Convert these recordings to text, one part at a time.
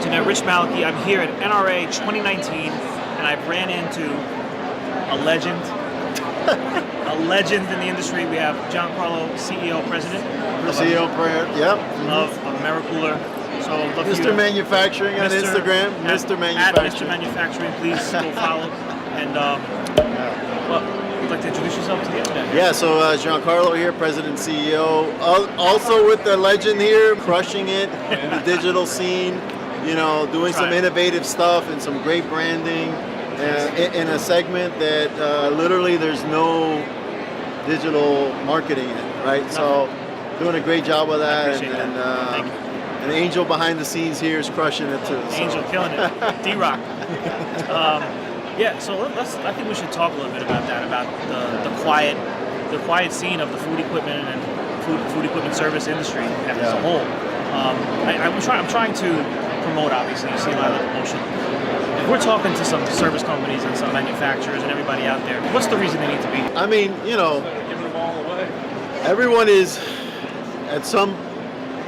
Internet. Rich Maliki. I'm here at NRA 2019, and I've ran into a legend. A legend in the industry. We have Gian Carlo, CEO, President. Yep. Of Amerikooler. So Mr. Manufacturing on Instagram. Mr. Manufacturing. At Mr. Manufacturing, please go follow. And would like to introduce yourself to the internet. Yeah, so Gian Carlo here, President and CEO. Also with the legend here, crushing it in the digital scene. You know, doing some innovative stuff and some great branding in a segment that literally there's no digital marketing in it, right? So doing a great job with that. And the angel behind the scenes here is crushing it too. Angel killing it. D-Rock. Yeah, so I think we should talk a little bit about that, about the quiet scene of the food equipment and food equipment service industry as a whole. I'm trying to promote, obviously. You see a lot of the promotion. If we're talking to some service companies and some manufacturers and everybody out there, what's the reason they need to be here? I mean, you know, everyone is at some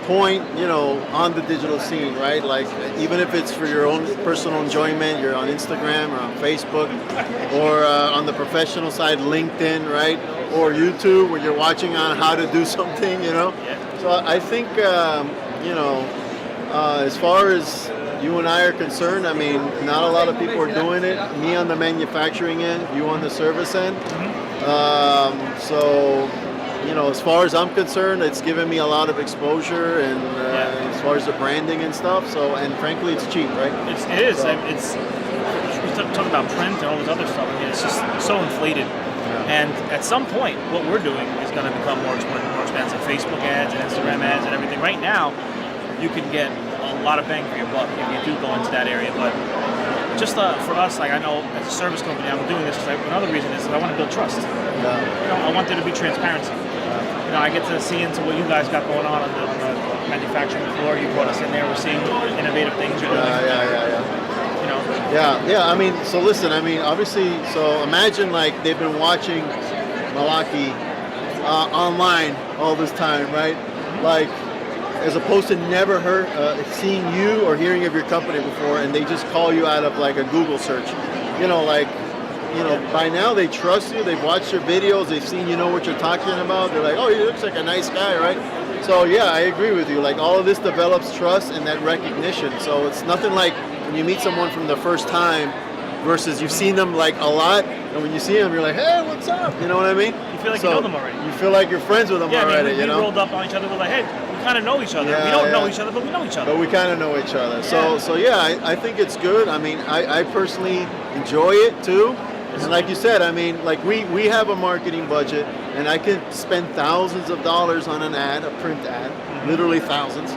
point, you know, on the digital scene, right? Like, even if it's for your own personal enjoyment, you're on Instagram or on Facebook, or on the professional side, LinkedIn, right? Or YouTube, where you're watching on how to do something, you know? Yeah. So I think, you know, as far as you and I are concerned, I mean, not a lot of people are doing it. Me on the manufacturing end, you on the service end. So, you know, as far as I'm concerned, it's given me a lot of exposure, and as far as the branding and stuff. So, and frankly, it's cheap, right? It is. So. We talk about print and all this other stuff. I mean, it's just so inflated. Yeah. And at some point, what we're doing is going to become more expensive. Facebook ads and Instagram ads and everything. Right now, you can get a lot of bang for your buck if you do go into that area. But just for us, like, I know as a service company, I'm doing this because another reason is that I want to build trust. Yeah. You know, I want there to be transparency. You know, I get to see into what you guys got going on the manufacturing floor. You brought us in there. We're seeing innovative things you're doing. You know. Yeah. I mean, so listen. I mean, obviously. So imagine like they've been watching Malaki online all this time, right? Like, as opposed to never seeing you or hearing of your company before, and they just call you out of like a Google search. You know, like. You know, by now they trust you, they've watched your videos, they've seen you know what you're talking about, they're like, oh, he looks like a nice guy, right? So yeah, I agree with you, like all of this develops trust and that recognition. So it's nothing like when you meet someone from the first time versus you've seen them like a lot, and when you see them, you're like, hey, what's up? You know what I mean? You feel like you know them already. You feel like you're friends with them already, we rolled up on each other, we're like, hey, we kind of know each other. We don't know each other, but we know each other. But we kind of know each other. So yeah, I think it's good. I mean, I personally enjoy it too. And like you said, I mean, like we have a marketing budget, and I can spend thousands of dollars on an ad, a print ad, literally thousands,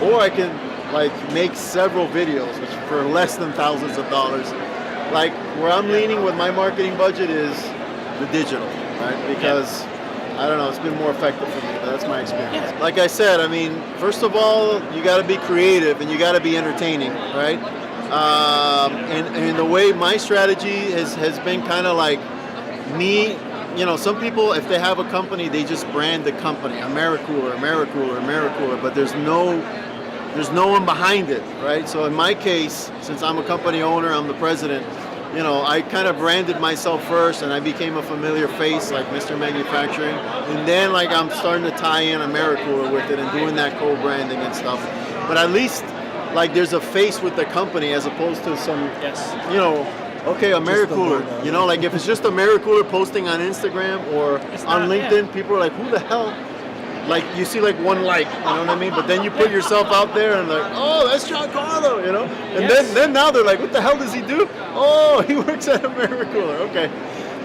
or I can like make several videos which for less than thousands of dollars. Like where I'm leaning with my marketing budget is the digital, right? Because I don't know, it's been more effective for me, but that's my experience. Like I said, I mean, first of all, you got to be creative and you got to be entertaining, right? And the way my strategy has been kind of like me, you know, some people, if they have a company, they just brand the company, Amerikooler, but there's no one behind it, right? So in my case, since I'm a company owner, I'm the president, you know, I kind of branded myself first, and I became a familiar face like Mr. Manufacturing, and then like I'm starting to tie in Amerikooler with it and doing that co-branding and stuff. But at least like there's a face with the company as opposed to some, you know, okay, Amerikooler. You know, like if it's just Amerikooler posting on Instagram or on LinkedIn, people are like, who the hell? Like you see like one like, you know what I mean? But then you put yourself out there and like, oh, that's Gian Carlo, you know? And then now they're like, what the hell does he do? Oh, he works at Amerikooler. Okay.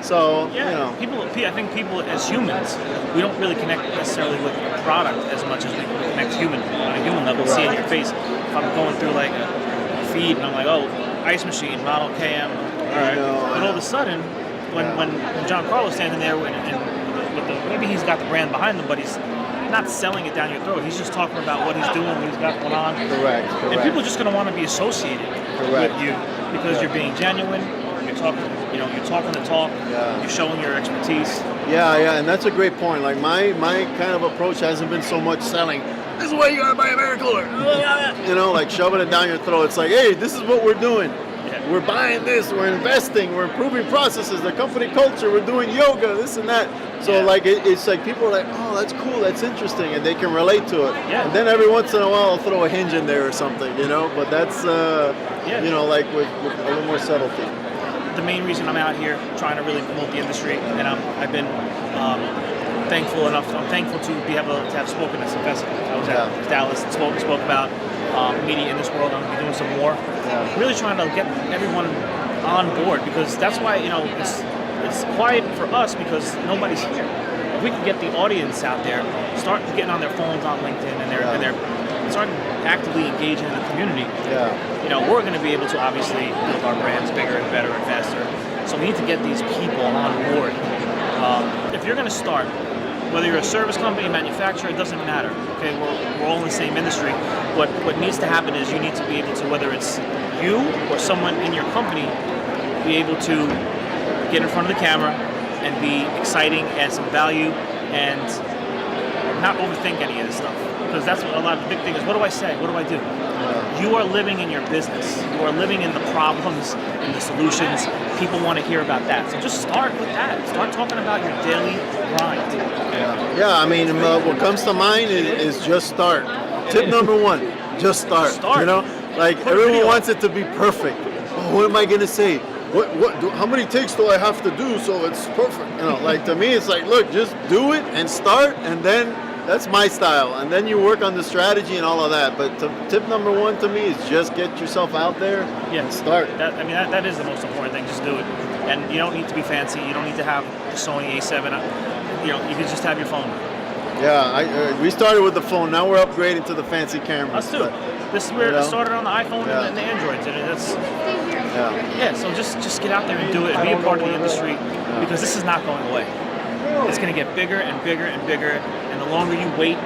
So, you know. I think people as humans, we don't really connect necessarily with the product as much as we connect on a human level, see it in your face. If I'm going through like a feed and I'm like, oh, ice machine, model KM, all right. But all of a sudden, when Gian Carlo's standing there with maybe he's got the brand behind him, but he's not selling it down your throat. He's just talking about what he's doing, what he's got going on. Correct. And people are just going to want to be associated with you because you're being genuine. You're talking the talk. You're showing your expertise. Yeah, and that's a great point. Like my kind of approach hasn't been so much selling. this is why you gotta buy Amerikooler. You know, like shoving it down your throat. It's like, hey, this is what we're doing. Yeah. We're buying this, we're investing, we're improving processes, the company culture, we're doing yoga, this and that. So like it's like people are like, oh, that's cool, that's interesting, and they can relate to it. Yeah. And then every once in a while I'll throw a hinge in there or something, you know, but that's, you know, like with a little more subtlety. The main reason I'm out here trying to really promote the industry, and I've been I'm thankful to be able to have spoken at some festivals. I was at Dallas and spoke about media in this world. I'm going to be doing some more. Really trying to get everyone on board, because that's why, you know, it's quiet for us because nobody's here. If we can get the audience out there, start getting on their phones on LinkedIn and they're start actively engaging in the community, you know, we're going to be able to obviously build our brands bigger and better and faster. So we need to get these people on board. If you're going to start, whether you're a service company, manufacturer, it doesn't matter. Okay, we're all in the same industry. What needs to happen is you need to be able to, whether it's you or someone in your company, be able to get in front of the camera and be exciting, add some value, and not overthink any of this stuff. Because that's what a lot of the big thing is. What do I say? What do I do? You are living in your business. You are living in the problems and the solutions. People want to hear about that. So just start with that. Start talking about your daily grind. Yeah, I mean, what comes to mind is just start. Tip number one, just start. You know, like everyone wants it to be perfect. Oh, what am I gonna say? How many takes do I have to do so it's perfect? You know, like to me, it's like, look, just do it and start, and then that's my style. And then you work on the strategy and all of that. But tip number one to me is just get yourself out there and start. That is the most important thing. Just do it. And you don't need to be fancy. You don't need to have the Sony A7. You know, you can just have your phone. Yeah, we started with the phone. Now we're upgrading to the fancy cameras. Us too. This is where it started on the iPhone and the Androids. And that's so just get out there and do it and be a part of the industry, because this is not going away. It's going to get bigger and bigger and bigger, and the longer you wait,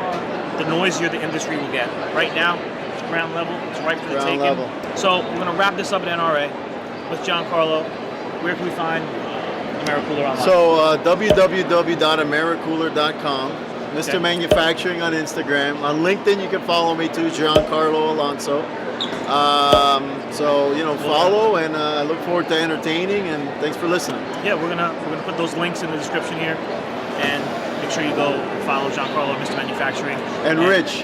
the noisier the industry will get. Right now, it's ground level. It's right for the taking. So we're going to wrap this up at NRA with Gian Carlo. Where can we find Amerikooler online? So www.amerikooler.com. Mr. Manufacturing on Instagram. On LinkedIn, you can follow me too, Gian Carlo Alonso. So, you know, follow, and I look forward to entertaining, and thanks for listening. Yeah, we're gonna put those links in the description here, and make sure you go follow Gian Carlo, Mr. Manufacturing. And Rich,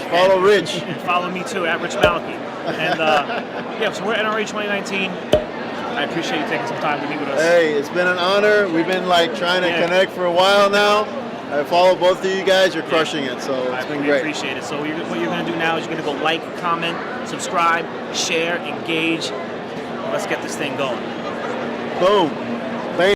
follow Rich. And follow me too, at Rich Maliki. And so we're at NRA 2019. I appreciate you taking some time to meet with us. Hey, it's been an honor. We've been like trying to connect for a while now. I follow both of you guys. You're crushing it, so it's been great. I appreciate it. So what you're going to do now is you're going to go like, comment, subscribe, share, engage. Let's get this thing going. Boom.